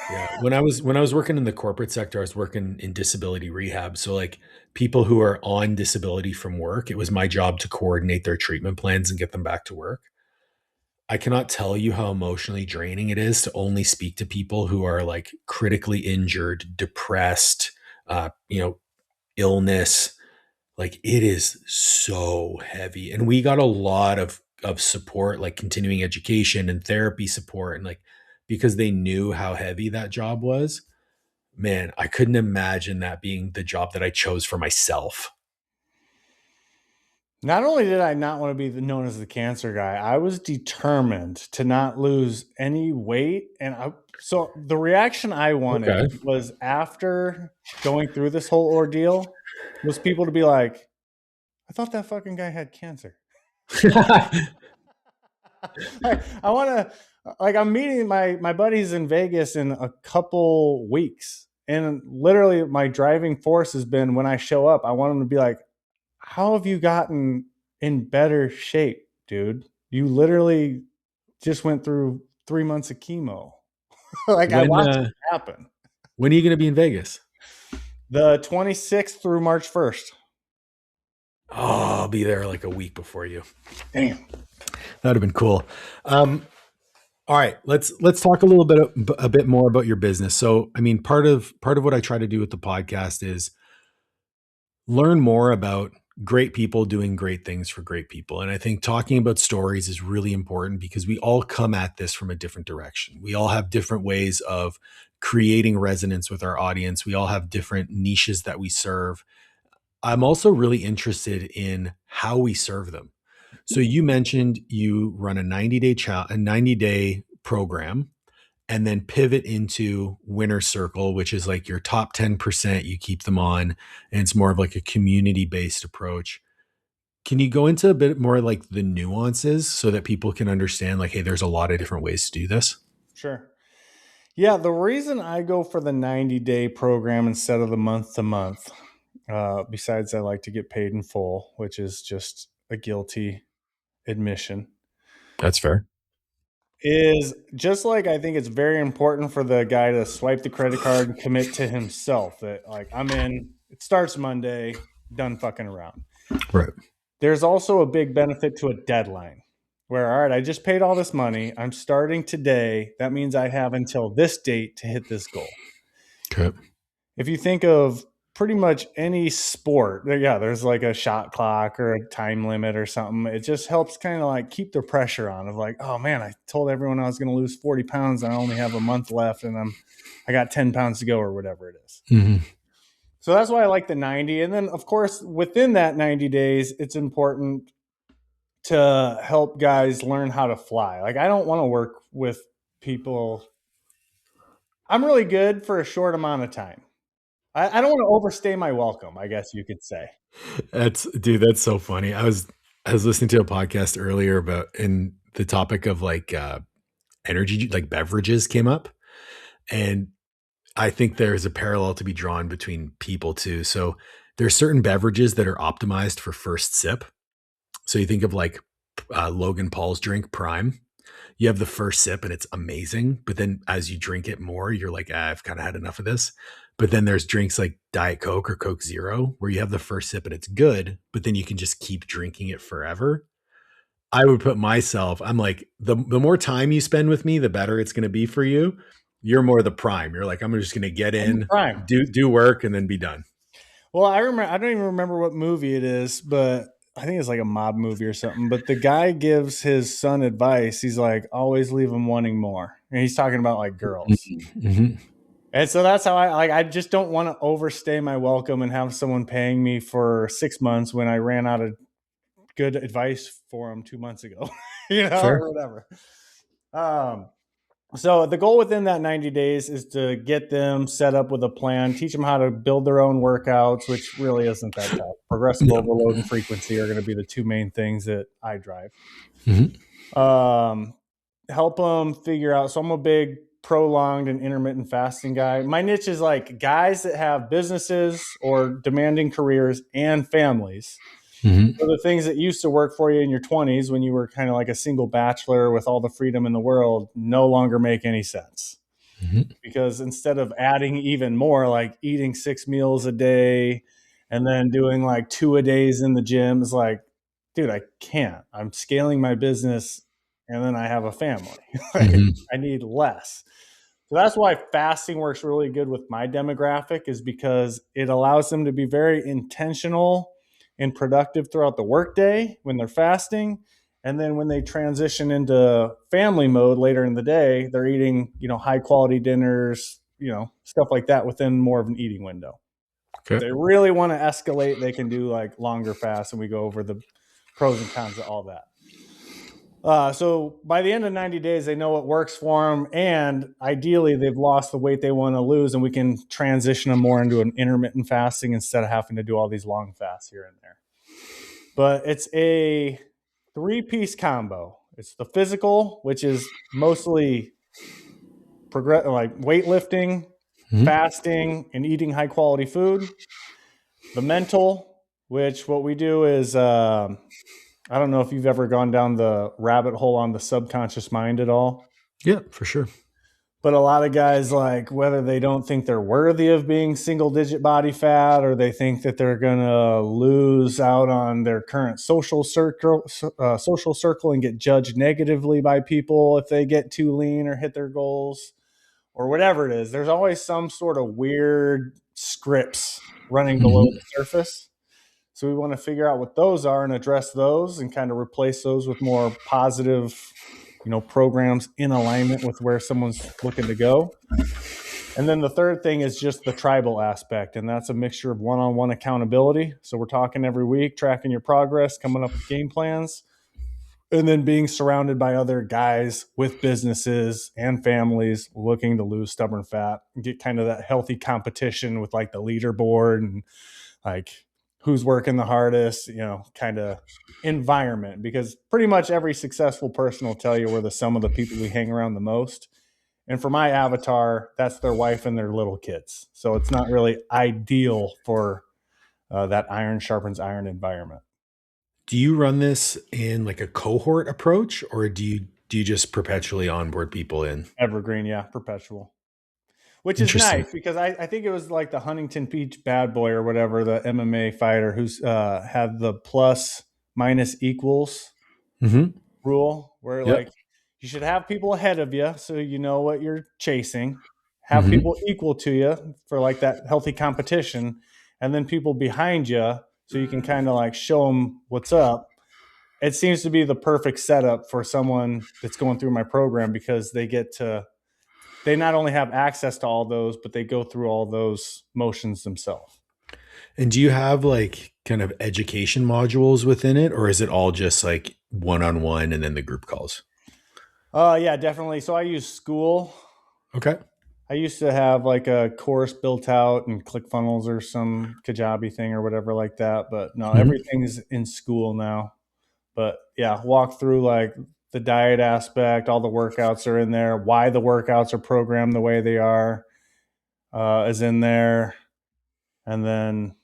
Yeah. When I was working in the corporate sector, I was working in disability rehab. So like people who are on disability from work, it was my job to coordinate their treatment plans and get them back to work. I cannot tell you how emotionally draining it is to only speak to people who are like critically injured, depressed, you know, illness. Like it is so heavy. And we got a lot of support, like continuing education and therapy support, and like because they knew how heavy that job was. Man, I couldn't imagine that being the job that I chose for myself. Not only did I not want to be known as the cancer guy, I was determined to not lose any weight. So the reaction I wanted Okay. was after going through this whole ordeal was people to be like, I thought that fucking guy had cancer. Like, I want to, like, I'm meeting my buddies in Vegas in a couple weeks. And literally my driving force has been when I show up, I want them to be like, how have you gotten in better shape, dude? You literally just went through 3 months of chemo. Like, I when watched it happen. when are you going to be in Vegas? The 26th through March 1st. Oh, I'll be there like a week before you. Damn. That would have been cool. All right, let's talk a bit more about your business. So, I mean, part of what I try to do with the podcast is learn more about great people doing great things for great people. And I think talking about stories is really important because we all come at this from a different direction. We all have different ways of creating resonance with our audience. We all have different niches that we serve. I'm also really interested in how we serve them. So you mentioned you run a 90-day program and then pivot into winner circle, which is like your top 10%, you keep them on, and it's more of like a community based approach. Can you go into a bit more like the nuances so that people can understand like, hey, there's a lot of different ways to do this? Sure. Yeah, the reason I go for the 90-day program instead of the month to month, besides I like to get paid in full, which is just a guilty admission, That's fair. is just like I think it's very important for the guy to swipe the credit card and commit to himself that, like, I'm in, it starts Monday, done fucking around. Right. There's also a big benefit to a deadline where, all right, I just paid all this money. I'm starting today. That means I have until this date to hit this goal. Okay. If you think of pretty much any sport, yeah, there's like a shot clock or a time limit or something. It just helps kind of like keep the pressure on of like, oh man, I told everyone I was going to lose 40 pounds. And I only have a month left and I got 10 pounds to go or whatever it is. Mm-hmm. So that's why I like the 90. And then of course, within that 90 days, it's important to help guys learn how to fly. Like, I don't want to work with people. I'm really good for a short amount of time. I don't want to overstay my welcome, I guess you could say. That's so funny. I was listening to a podcast earlier about and the topic of like energy like beverages came up. And I think there's a parallel to be drawn between people too. So there's certain beverages that are optimized for first sip. So you think of like Logan Paul's drink Prime. You have the first sip and it's amazing, but then as you drink it more, you're like, I've kind of had enough of this. But then there's drinks like Diet Coke or Coke Zero where you have the first sip and it's good, but then you can just keep drinking it forever. I would put myself, I'm like, the more time you spend with me, the better it's going to be for you. You're more the prime. You're like, I'm just going to get I'm the in, prime. do work, and then be done. Well, I don't even remember what movie it is, but I think it's like a mob movie or something. But the guy gives his son advice. He's like, always leave him wanting more. And he's talking about like girls. Mm-hmm. And so that's how I just don't want to overstay my welcome and have someone paying me for 6 months when I ran out of good advice for him 2 months ago, Fair. or whatever. So the goal within that 90 days is to get them set up with a plan, teach them how to build their own workouts, which really isn't that tough. Progressive No. overload and frequency are going to be the two main things that I drive. Mm-hmm. help them figure out. So I'm a big prolonged and intermittent fasting guy. My niche is like guys that have businesses or demanding careers and families. Mm-hmm. So the things that used to work for you in your 20s when you were kind of like a single bachelor with all the freedom in the world no longer make any sense. Mm-hmm. Because instead of adding even more, like eating 6 meals a day and then doing like 2-a-days in the gym, is like, dude, I can't. I'm scaling my business and then I have a family. Like, Mm-hmm. I need less. So that's why fasting works really good with my demographic, is because it allows them to be very intentional and productive throughout the workday when they're fasting. And then when they transition into family mode later in the day, they're eating, high quality dinners, stuff like that within more of an eating window. If Okay. they really want to escalate, they can do like longer fasts, and we go over the pros and cons of all that. So by the end of 90 days, they know what works for them. And ideally, they've lost the weight they want to lose, and we can transition them more into an intermittent fasting instead of having to do all these long fasts here and there. But it's a 3-piece combo. It's the physical, which is mostly like weightlifting, Mm-hmm. fasting, and eating high quality food. The mental, which what we do is, I don't know if you've ever gone down the rabbit hole on the subconscious mind at all, Yeah, for sure. but a lot of guys, like, whether they don't think they're worthy of being single digit body fat, or they think that they're going to lose out on their current social circle and get judged negatively by people if they get too lean or hit their goals or whatever it is. There's always some sort of weird scripts running below Mm-hmm. the surface. So we want to figure out what those are and address those and kind of replace those with more positive, programs in alignment with where someone's looking to go. And then the third thing is just the tribal aspect. And that's a mixture of one-on-one accountability. So we're talking every week, tracking your progress, coming up with game plans, and then being surrounded by other guys with businesses and families looking to lose stubborn fat and get kind of that healthy competition with like the leaderboard and like who's working the hardest, kind of environment. Because pretty much every successful person will tell you we're the sum of the people we hang around the most. And for my avatar, that's their wife and their little kids. So it's not really ideal for that iron sharpens iron environment. Do you run this in like a cohort approach, or do you just perpetually onboard people in? Evergreen, yeah, perpetual. Which is Interesting. nice because I think it was like the Huntington Beach bad boy or whatever, the MMA fighter who's had the plus minus equals Mm-hmm. rule, where Yep. like you should have people ahead of you so you know what you're chasing, have Mm-hmm. people equal to you for like that healthy competition, and then people behind you so you can kind of like show them what's up. It seems to be the perfect setup for someone that's going through my program, because they not only have access to all those, but they go through all those motions themselves. And do you have like kind of education modules within it, or is it all just like one-on-one and then the group calls? Yeah, definitely. So I use School. Okay. I used to have like a course built out in ClickFunnels or some Kajabi thing or whatever like that. But no, Mm-hmm. everything's in School now. But yeah, walk through like the diet aspect, all the workouts are in there. Why the workouts are programmed the way they are is in there. And then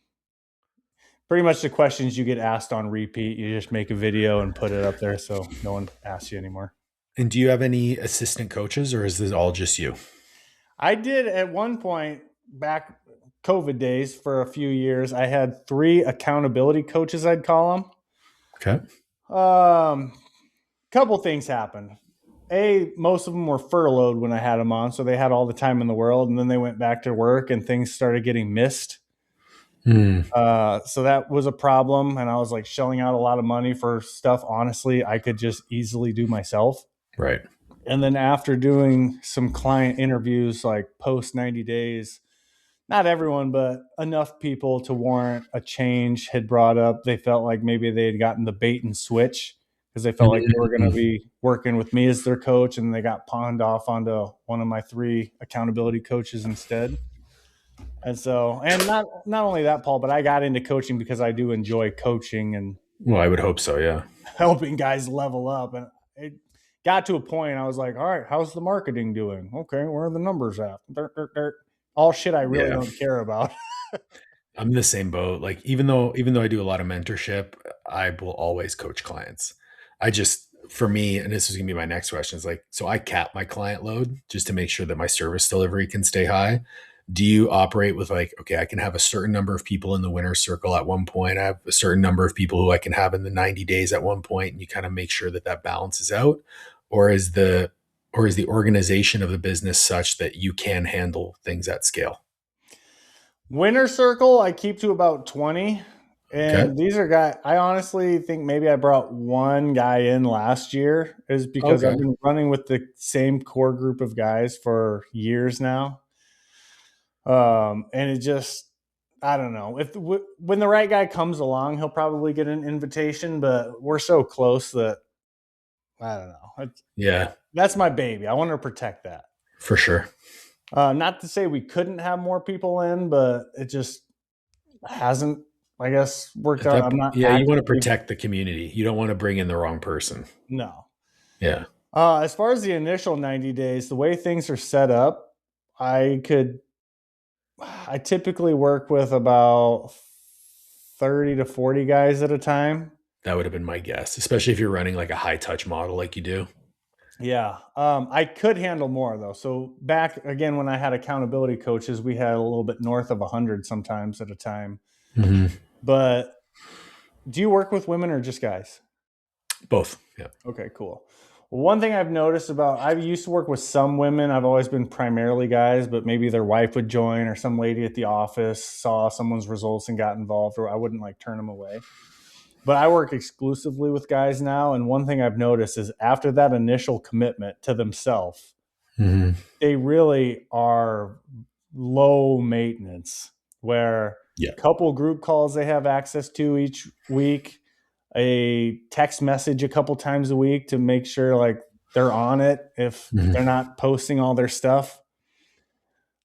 pretty much the questions you get asked on repeat, you just make a video and put it up there so no one asks you anymore. And do you have any assistant coaches, or is this all just you? I did at one point back COVID days for a few years. I had 3 accountability coaches, I'd call them. Okay. Couple things happened. Most of them were furloughed when I had them on, so they had all the time in the world, and then they went back to work and things started getting missed. Mm, So that was a problem, and I was like shelling out a lot of money for stuff, honestly, I could just easily do myself. right. And then after doing some client interviews, like post 90 days, not everyone, but enough people to warrant a change had brought up. They felt like maybe they had gotten the bait and switch because they felt like they were going to Mm, be working with me as their coach, and they got pawned off onto one of my 3 accountability coaches instead. And so, and not only that, Paul, but I got into coaching because I do enjoy coaching and well, I would hope so. Yeah. helping guys level up. And got to a point I was like, all right, how's the marketing doing? Okay, where are the numbers at? Dirt, dirt, dirt. All shit I really Yeah. don't care about. I'm in the same boat. Like even though I do a lot of mentorship, I will always coach clients. I just for me, and this is gonna be my next question, is like so I cap my client load just to make sure that my service delivery can stay high. Do you operate with like, okay, I can have a certain number of people in the winner's circle at one point. I have a certain number of people who I can have in the 90 days at one point, and you kind of make sure that that balances out, or is the organization of the business such that you can handle things at scale? Winner circle, I keep to about 20. Okay. And these are guys, I honestly think maybe I brought one guy in last year is because Okay. I've been running with the same core group of guys for years now. And it just, I don't know if when the right guy comes along, he'll probably get an invitation, but we're so close that I don't know. Yeah, That's my baby. I want to protect that. for sure. Not to say we couldn't have more people in, but it just hasn't, I guess, worked At out. that, I'm not yeah, you want to actively, protect the community. You don't want to bring in the wrong person. no. Yeah. As far as the initial 90 days, the way things are set up, I could, I typically work with about 30 to 40 guys at a time. That would have been my guess, especially if you're running like a high touch model like you do. Yeah. I could handle more though. So back again, when I had accountability coaches, we had a little bit north of 100 sometimes at a time. Hmm. But do you work with women or just guys? Both. Yeah. Okay, cool. One thing I've noticed about, I used to work with some women. I've always been primarily guys, but maybe their wife would join or some lady at the office saw someone's results and got involved, or I wouldn't like turn them away. But I work exclusively with guys now. And one thing I've noticed is after that initial commitment to themselves, Hmm. they really are low maintenance, where Yeah. a couple group calls they have access to each week, a text message a couple times a week to make sure like they're on it if they're Hmm. not posting all their stuff.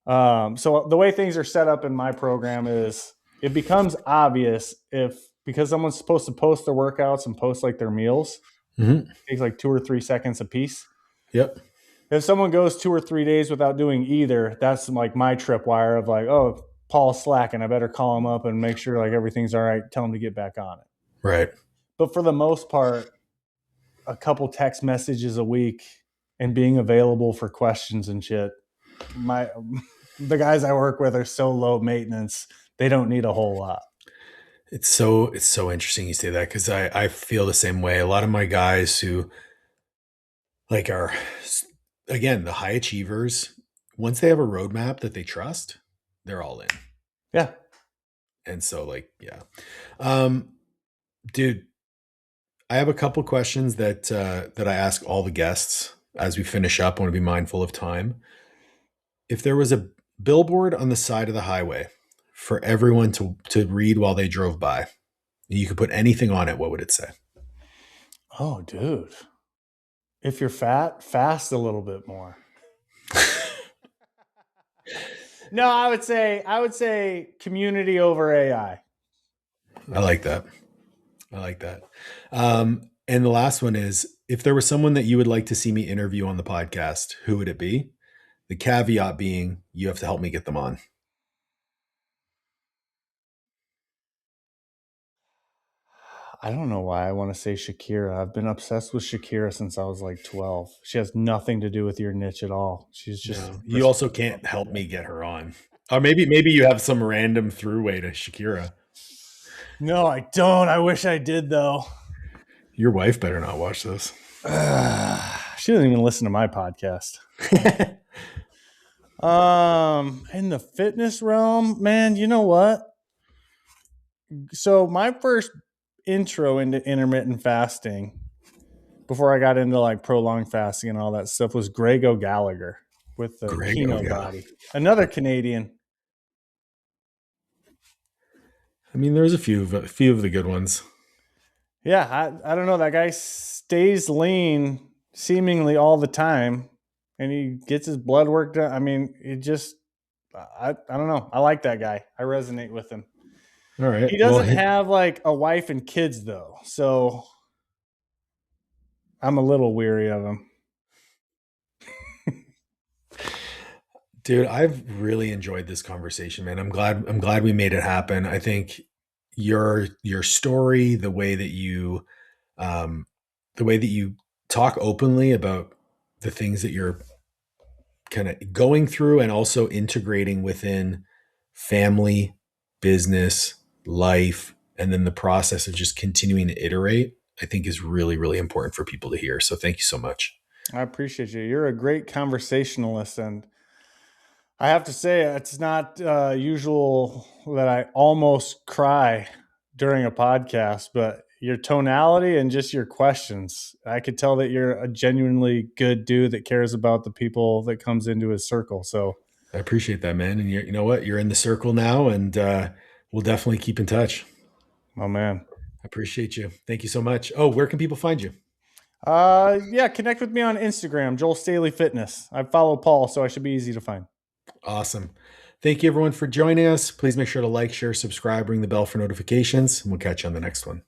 So the way things are set up in my program is it becomes obvious if because someone's supposed to post their workouts and post like their meals, Hmm. it takes like 2 or 3 seconds a piece. Yep. If someone goes 2 or 3 days without doing either, that's like my tripwire of like, oh, Paul's slacking. I better call him up and make sure like everything's all right. Tell him to get back on it. Right. But for the most part, a couple text messages a week and being available for questions and shit. The guys I work with are so low maintenance, they don't need a whole lot. It's so interesting you say that because I feel the same way. A lot of my guys who like are again the high achievers, once they have a roadmap that they trust, they're all in. Yeah. And so like, yeah. Um, dude, I have a couple questions that I ask all the guests as we finish up. I want to be mindful of time. If there was a billboard on the side of the highway for everyone to read while they drove by, you could put anything on it, what would it say? Oh, dude. If you're fat, fast a little bit more. No, I would say community over AI. I like that. I like that. And the last one is if there was someone that you would like to see me interview on the podcast, who would it be? The caveat being you have to help me get them on. I don't know why I want to say Shakira. I've been obsessed with Shakira since I was like 12. She has nothing to do with your niche at all. She's just No, you also can't help me get her on. Or maybe you have some random throughway to Shakira. No, I don't. I wish I did though. Your wife better not watch this. She doesn't even listen to my podcast. In the fitness realm, man, you know what? So my first intro into intermittent fasting before I got into like prolonged fasting and all that stuff was Greg O'Gallagher with the Greg, oh chemo yeah. body. Another Canadian. I mean, there's a few of the good ones. Yeah, I don't know. That guy stays lean seemingly all the time and he gets his blood work done. I mean, it just, I don't know. I like that guy. I resonate with him. All right. He Well, doesn't have like a wife and kids though. So I'm a little weary of him. Dude, I've really enjoyed this conversation, man. I'm glad we made it happen. I think your story, um the way that you talk openly about the things that you're kind of going through and also integrating within family, business, life, and then the process of just continuing to iterate, I think is really, really important for people to hear. So thank you so much. I appreciate you. You're a great conversationalist, and I have to say, it's not usual that I almost cry during a podcast, but your tonality and just your questions, I could tell that you're a genuinely good dude that cares about the people that comes into his circle. So, I appreciate that, man. And you know what? You're in the circle now, and we'll definitely keep in touch. oh man. I appreciate you. Thank you so much. Oh, where can people find you? Yeah, connect with me on Instagram, Joel Staley Fitness. I follow Paul, so I should be easy to find. Awesome. Thank you, everyone, for joining us. Please make sure to like, share, subscribe, ring the bell for notifications, and we'll catch you on the next one.